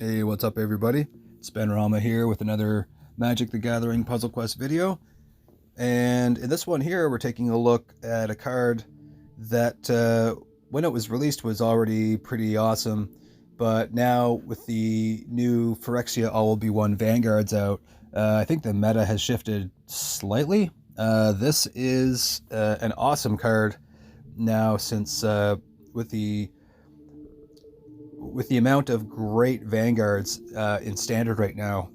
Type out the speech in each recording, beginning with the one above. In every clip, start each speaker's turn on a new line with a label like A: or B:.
A: Hey, what's up everybody? It's Ben here with another Magic the Gathering Puzzle Quest video. And in this one here, we're taking a look at a card that when it was released was already pretty awesome. But now with the new Phyrexia All Will Be One Vanguards out, I think the meta has shifted slightly. This is an awesome card now since with the amount of great Vanguards in Standard right now,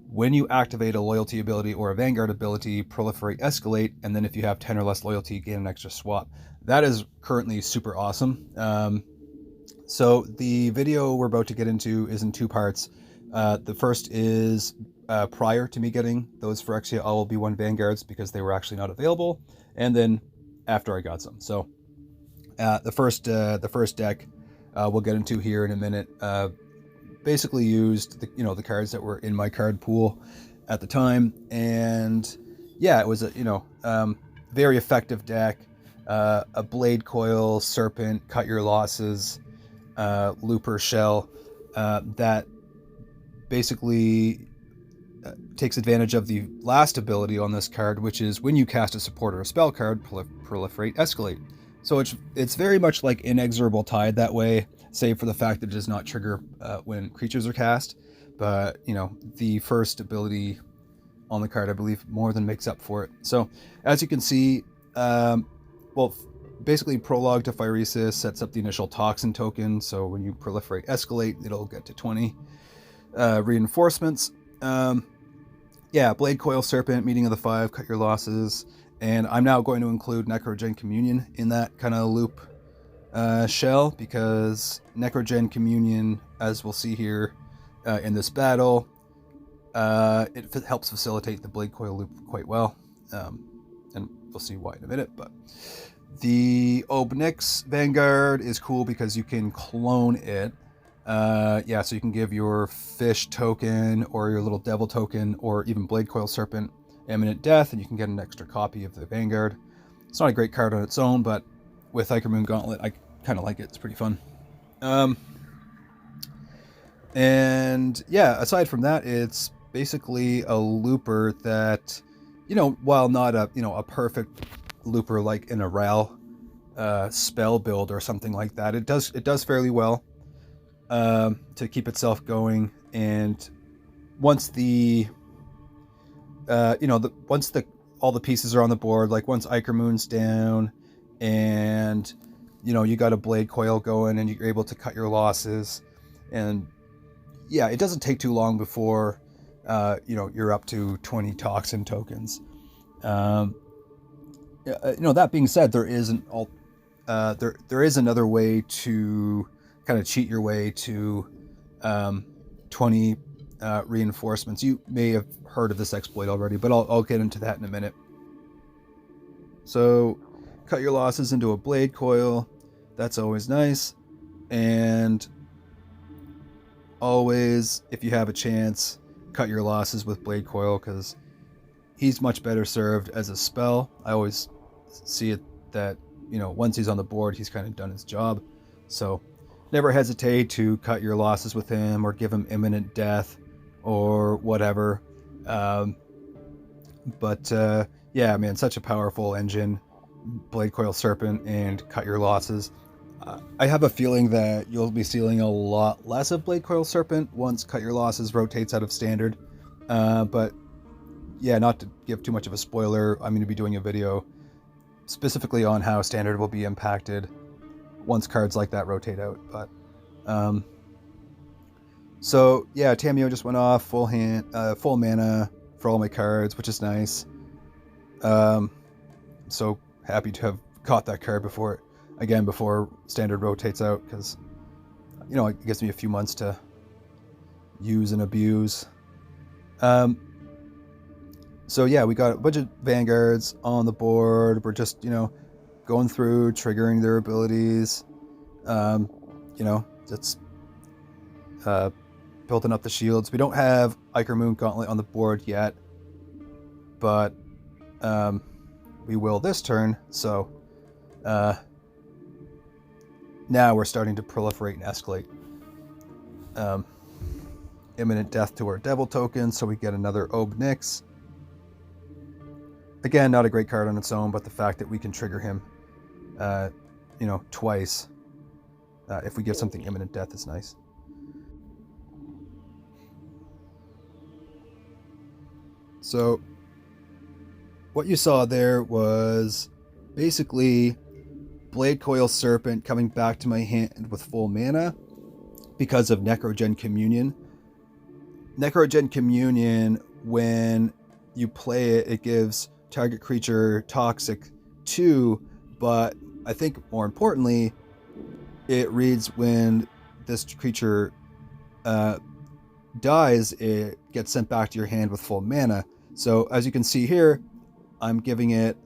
A: when you activate a loyalty ability or a Vanguard ability, proliferate, escalate, and then if you have 10 or less loyalty, gain an extra swap. That is currently super awesome. So the video we're about to get into is in two parts. The first is prior to me getting those Phyrexia All Will Be One Vanguards because they were actually not available, and then after I got some. So the first deck we'll get into here in a minute. Basically used the cards that were in my card pool at the time, and yeah, it was a very effective deck. A Blade Coil, Serpent, Cut Your Losses, Looper Shell that basically takes advantage of the last ability on this card, which is when you cast a support or a spell card, proliferate, escalate. So it's very much like Inexorable Tide that way, save for the fact that it does not trigger when creatures are cast. But, the first ability on the card, I believe, more than makes up for it. So, as you can see, basically Prologue to Phyresis sets up the initial Toxin token. So when you proliferate, escalate, it'll get to 20 reinforcements. Blade Coil, Serpent, Meeting of the Five, Cut Your Losses. And I'm now going to include Necrogen Communion in that kind of loop shell, because Necrogen Communion, as we'll see here in this battle, it helps facilitate the Blade Coil loop quite well. And we'll see why in a minute. But the Obnix Vanguard is cool because you can clone it. So you can give your Fish token or your little Devil token or even Blade Coil Serpent Imminent Death, and you can get an extra copy of the Vanguard. It's not a great card on its own, but with Ichormoon Gauntlet, I kind of like it. It's pretty fun. Aside from that, it's basically a looper that, while not a perfect looper like in a RAL spell build or something like that, it does fairly well to keep itself going. And once all the pieces are on the board, like once Ichormoon's down and you got a Blade Coil going and you're able to cut your losses, and it doesn't take too long before you're up to 20 Toxin tokens. That being said, there is another way to kind of cheat your way to 20 reinforcements. You may have heard of this exploit already, but I'll get into that in a minute. So cut your losses into a Blade Coil. That's always nice. And always, if you have a chance, cut your losses with Blade Coil, because he's much better served as a spell. I always see it that, once he's on the board, he's kind of done his job. So never hesitate to cut your losses with him or give him Imminent Death or whatever. Such a powerful engine. Blade Coil Serpent and Cut Your Losses. I have a feeling that you'll be seeing a lot less of Blade Coil Serpent once Cut Your Losses rotates out of Standard. Not to give too much of a spoiler, I'm going to be doing a video specifically on how Standard will be impacted once cards like that rotate out. But Tamiyo just went off full mana for all my cards, which is nice. So happy to have caught that card before Standard rotates out, because it gives me a few months to use and abuse. We got a bunch of Vanguards on the board. We're just going through, triggering their abilities. It's building up the shields. We don't have Ichormoon Gauntlet on the board yet, but we will this turn. So now we're starting to proliferate and escalate. imminent death to our devil token, so we get another Ob Nix. Again, not a great card on its own, but the fact that we can trigger him, twice, if we get something imminent death is nice. So, what you saw there was basically Blade Coil Serpent coming back to my hand with full mana because of Necrogen Communion. Necrogen Communion, when you play it, it gives target creature Toxic 2, but I think more importantly, it reads when this creature dies, it gets sent back to your hand with full mana. So as you can see here, I'm giving it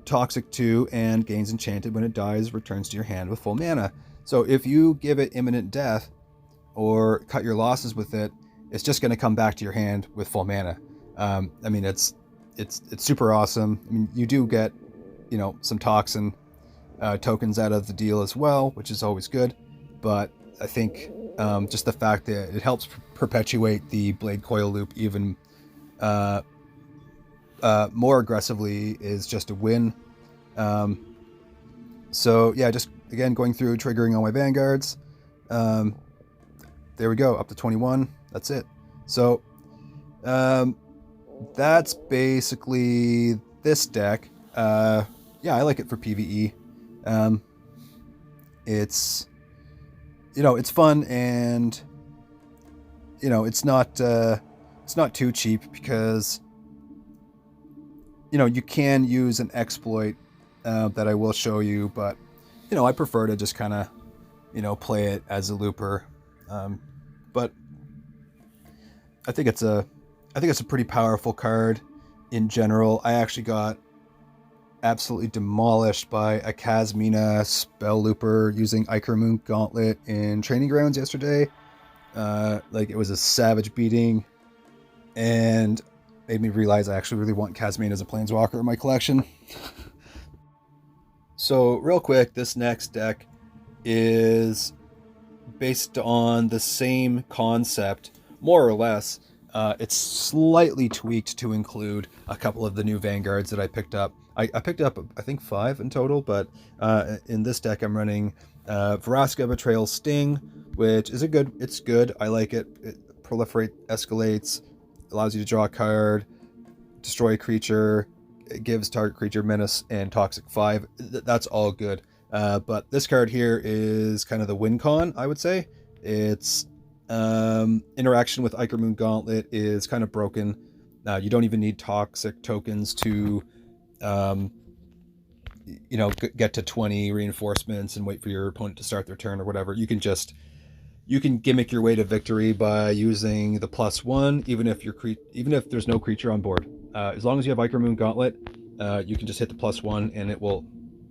A: Toxic 2 and gains enchanted when it dies, returns to your hand with full mana. So if you give it imminent death or cut your losses with it, it's just going to come back to your hand with full mana. I mean, it's super awesome. I mean, you do get, some toxin tokens out of the deal as well, which is always good. But I think just the fact that it helps perpetuate the Blade Coil loop even more aggressively is just a win. So yeah, just again going through triggering all my vanguards. There we go, up to 21. That's it. So that's basically this deck. Yeah, I like it for PvE. It's it's fun, and it's not too cheap because you can use an exploit that I will show you, but I prefer to just kind of play it as a looper. But I think it's a pretty powerful card in general. I actually got absolutely demolished by a Kasmina spell looper using Ichormoon Gauntlet in Training Grounds yesterday. Like, it was a savage beating, and made me realize I actually really want Kasmina as a Planeswalker in my collection. So real quick, this next deck is based on the same concept, more or less. It's slightly tweaked to include a couple of the new vanguards that I picked up. I picked up, I think, 5 in total, but in this deck I'm running Vraska Betrayal Sting, which is it's good. I like it. It proliferate escalates, allows you to draw a card, destroy a creature, it gives target creature menace and toxic 5. That's all good. But this card here is kind of the win con, I would say. Its interaction with Ichormoon Gauntlet is kind of broken. You don't even need toxic tokens to get to 20 reinforcements and wait for your opponent to start their turn or whatever. You can gimmick your way to victory by using the +1, even if there's no creature on board. As long as you have Ichormoon Gauntlet, you can just hit the +1 and it'll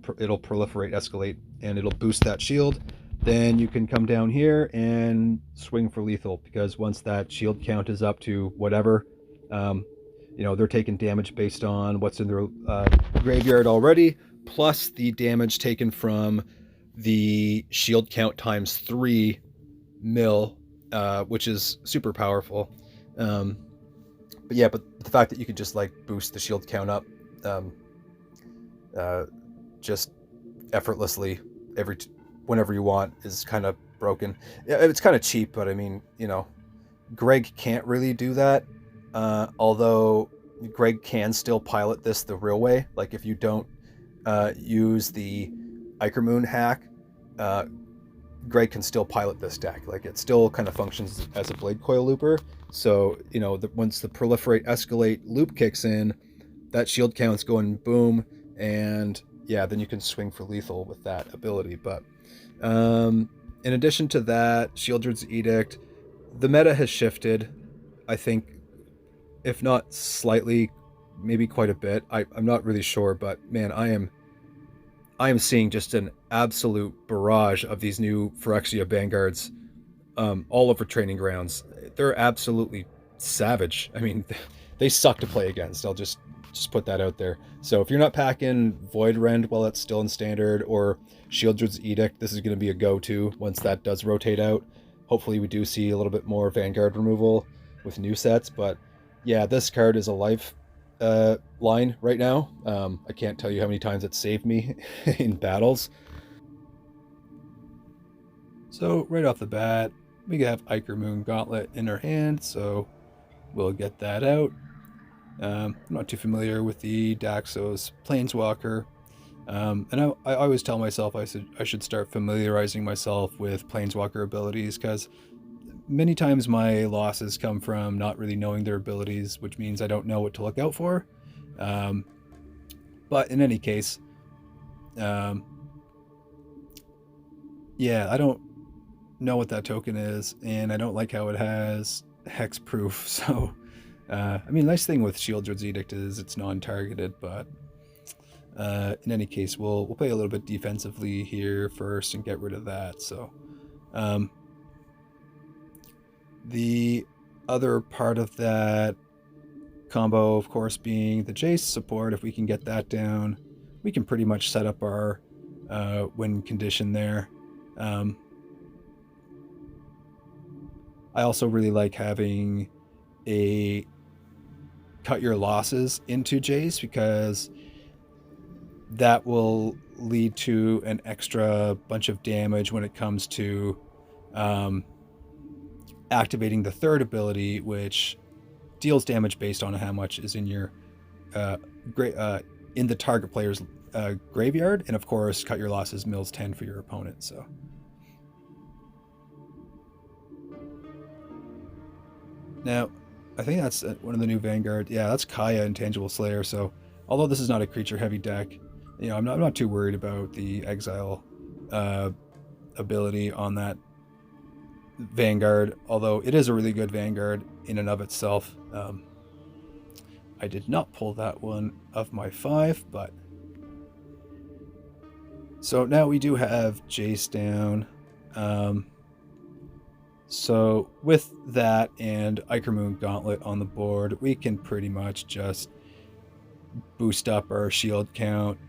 A: proliferate, escalate, and it'll boost that shield. Then you can come down here and swing for lethal, because once that shield count is up to whatever, they're taking damage based on what's in their graveyard already, plus the damage taken from the shield count times 3 mill, which is super powerful. But the fact that you could just boost the shield count up just effortlessly whenever you want is kind of broken. Yeah, it's kind of cheap, but I mean, Greg can't really do that. Although Greg can still pilot this the real way. Like, if you don't use the Ichormoon hack, Greg can still pilot this deck. Like, it still kind of functions as a Blade Coil looper. So, once the Proliferate Escalate loop kicks in, that shield count's going boom, and yeah, then you can swing for lethal with that ability. But in addition to that, Sheoldred's Edict, the meta has shifted, I think, if not slightly, maybe quite a bit. I'm not really sure, but man, I am seeing just an absolute barrage of these new Phyrexia Vanguards all over Training Grounds. They're absolutely savage. I mean, they suck to play against. I'll just put that out there. So if you're not packing Void Rend while it's still in Standard, or Sheoldred's Edict, this is going to be a go-to once that does rotate out. hopefully we do see a little bit more Vanguard removal with new sets. But yeah, this card is a life line right now. I can't tell you how many times it saved me in battles. So right off the bat, we have Ichormoon Gauntlet in our hand, so we'll get that out. I'm not too familiar with the Daxos Planeswalker, and I always tell myself I should start familiarizing myself with Planeswalker abilities, because many times my losses come from not really knowing their abilities, which means I don't know what to look out for. Um, but in any case, um, yeah, I don't know what that token is, and I don't like how it has hexproof. So, I mean, nice thing with Shieldred's Edict is it's non-targeted, but in any case, we'll play a little bit defensively here first and get rid of that. So, um, the other part of that combo, of course, being the Jace support. If we can get that down, we can pretty much set up our win condition there. I also really like having a cut your losses into Jace, because that will lead to an extra bunch of damage when it comes to activating the third ability, which deals damage based on how much is in your in the target player's graveyard, and of course, cut your losses mills 10 for your opponent. So now, I think that's one of the new Vanguard. Yeah, that's Kaya, Intangible Slayer. So although this is not a creature-heavy deck, I'm not too worried about the exile ability on that Vanguard. Although it is a really good Vanguard in and of itself. I did not pull that one of my 5, but so now we do have Jace down. So with that and Ichormoon Gauntlet on the board, we can pretty much just boost up our shield count.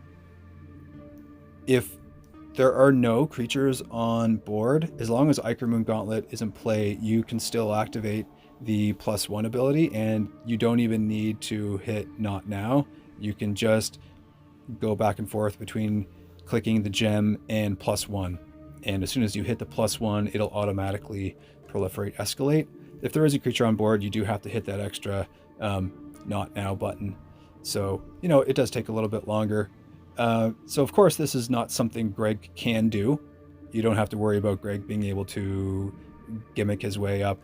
A: If there are no creatures on board, as long as Ichormoon Gauntlet is in play, you can still activate the +1 ability, and you don't even need to hit Not Now. You can just go back and forth between clicking the gem and +1. And as soon as you hit the +1, it'll automatically proliferate escalate. If there is a creature on board, you do have to hit that extra Not Now button. So, it does take a little bit longer. So, of course, this is not something Greg can do. You don't have to worry about Greg being able to gimmick his way up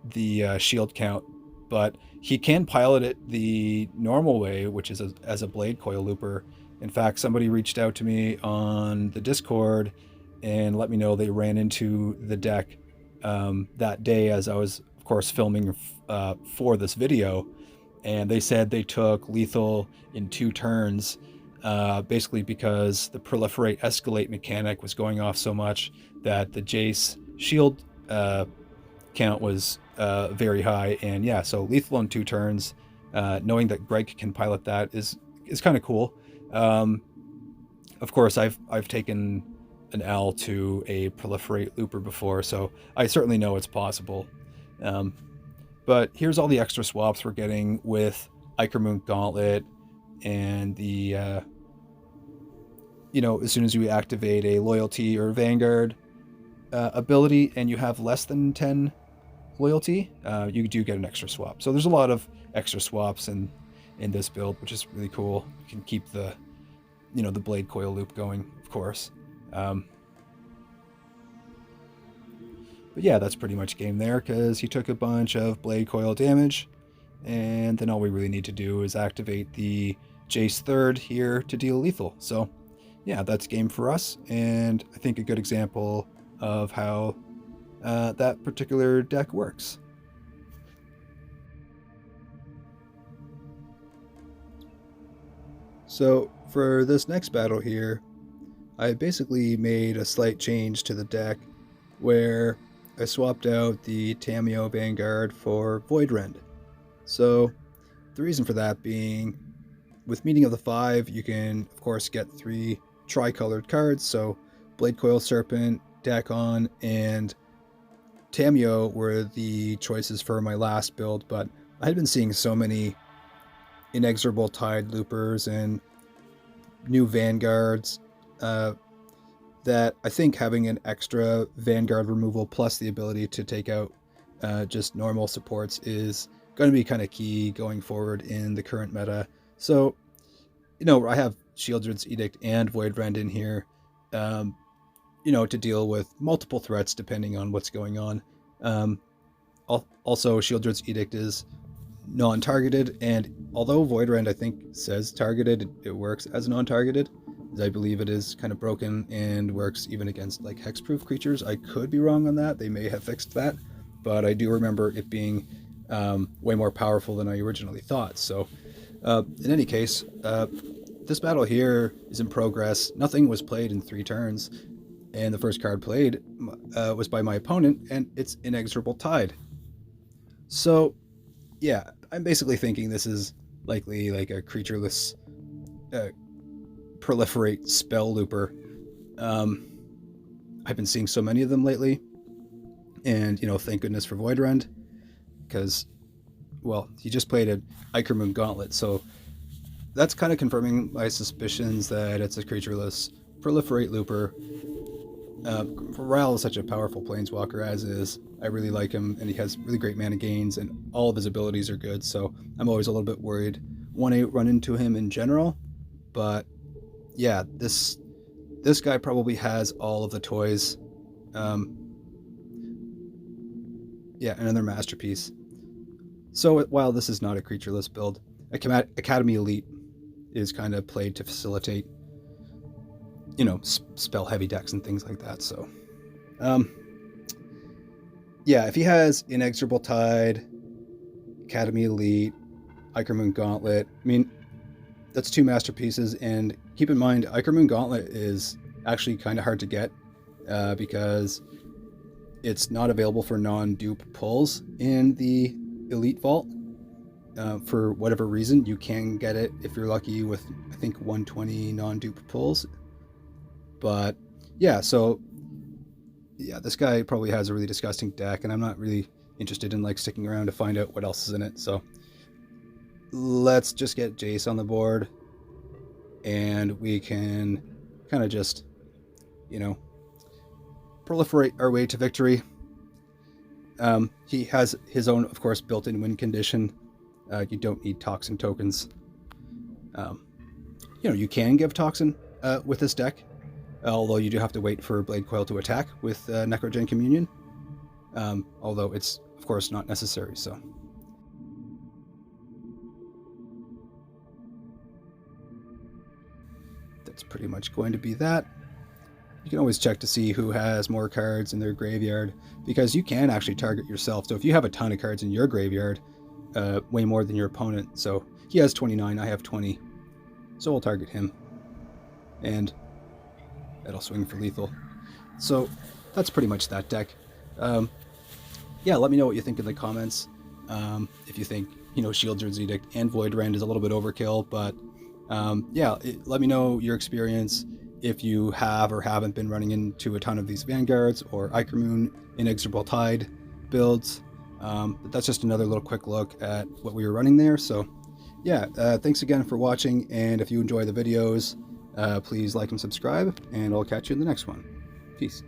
A: the shield count, but he can pilot it the normal way, which is as a Blade Coil Looper. In fact, somebody reached out to me on the Discord and let me know they ran into the deck that day as I was, of course, filming for this video. And they said they took lethal in 2 turns, basically because the proliferate escalate mechanic was going off so much that the Jace shield count was very high. And yeah, so lethal in 2 turns, knowing that Greg can pilot that is kind of cool. Of course, I've taken an L to a proliferate looper before, so I certainly know it's possible. But here's all the extra swaps we're getting with Ichormoon Gauntlet, and the as soon as you activate a loyalty or Vanguard ability and you have less than 10 loyalty, you do get an extra swap. So there's a lot of extra swaps in this build, which is really cool. You can keep the the Blade Coil loop going, of course. But yeah, that's pretty much game there, because he took a bunch of Blade Coil damage, and then all we really need to do is activate the Jace third here to deal lethal. So yeah, that's game for us, and I think a good example of how that particular deck works. So for this next battle here, I basically made a slight change to the deck where I swapped out the Tamiyo Vanguard for Voidrend. So the reason for that being, with Meeting of the Five, you can of course get 3 tricolored cards, so Blade Coil Serpent, Dakon and Tamio were the choices for my last build, but I had been seeing so many Inexorable Tide loopers and new Vanguards that I think having an extra Vanguard removal plus the ability to take out just normal supports is going to be kind of key going forward in the current meta. So, I have Sheoldred's Edict and Voidrend in here, to deal with multiple threats depending on what's going on. Also, Sheoldred's Edict is non-targeted, and although Voidrend I think says targeted, it works as non-targeted. I believe it is kind of broken and works even against like hexproof creatures. I could be wrong on that. They may have fixed that, but I do remember it being way more powerful than I originally thought. So in any case, this battle here is in progress. Nothing was played in 3 turns, and the first card played was by my opponent, and it's Inexorable Tide. So yeah, I'm basically thinking this is likely like a creatureless proliferate spell looper. I've been seeing so many of them lately, and thank goodness for Voidrend, because, well, he just played an Ichormoon Gauntlet, so that's kind of confirming my suspicions that it's a creatureless proliferate looper. Ral is such a powerful planeswalker as is. I really like him, and he has really great mana gains, and all of his abilities are good, so I'm always a little bit worried when I run into him in general. But yeah, this guy probably has all of the toys. Yeah, another masterpiece. So while this is not a creatureless build, Academy Elite is kind of played to facilitate, spell heavy decks and things like that. So, yeah, if he has Inexorable Tide, Academy Elite, Ichormoon Gauntlet, I mean, that's 2 masterpieces. And keep in mind, Ichormoon Gauntlet is actually kind of hard to get because it's not available for non-dupe pulls in the Elite Vault. For whatever reason, you can get it if you're lucky with, I think, 120 non-dupe pulls. But yeah, so yeah, this guy probably has a really disgusting deck, and I'm not really interested in like sticking around to find out what else is in it. So let's just get Jace on the board, and we can kind of just, proliferate our way to victory. He has his own, of course, built-in win condition. You don't need Toxin tokens. You can give Toxin with this deck, although you do have to wait for Blade Coil to attack with Necrogen Communion, although it's, of course, not necessary. So that's pretty much going to be that. You can always check to see who has more cards in their graveyard, because you can actually target yourself. So if you have a ton of cards in your graveyard, way more than your opponent, so he has 29, I have 20, so we'll target him, and that'll swing for lethal. So that's pretty much that deck. Yeah, let me know what you think in the comments. If you think, Sheoldred's Edict and Voidrend is a little bit overkill, but yeah, let me know your experience. If you have or haven't been running into a ton of these Vanguards or Ichormoon Inexorable Tide builds. But that's just another little quick look at what we were running there. So yeah, thanks again for watching, and if you enjoy the videos, please like and subscribe, and I'll catch you in the next one. Peace.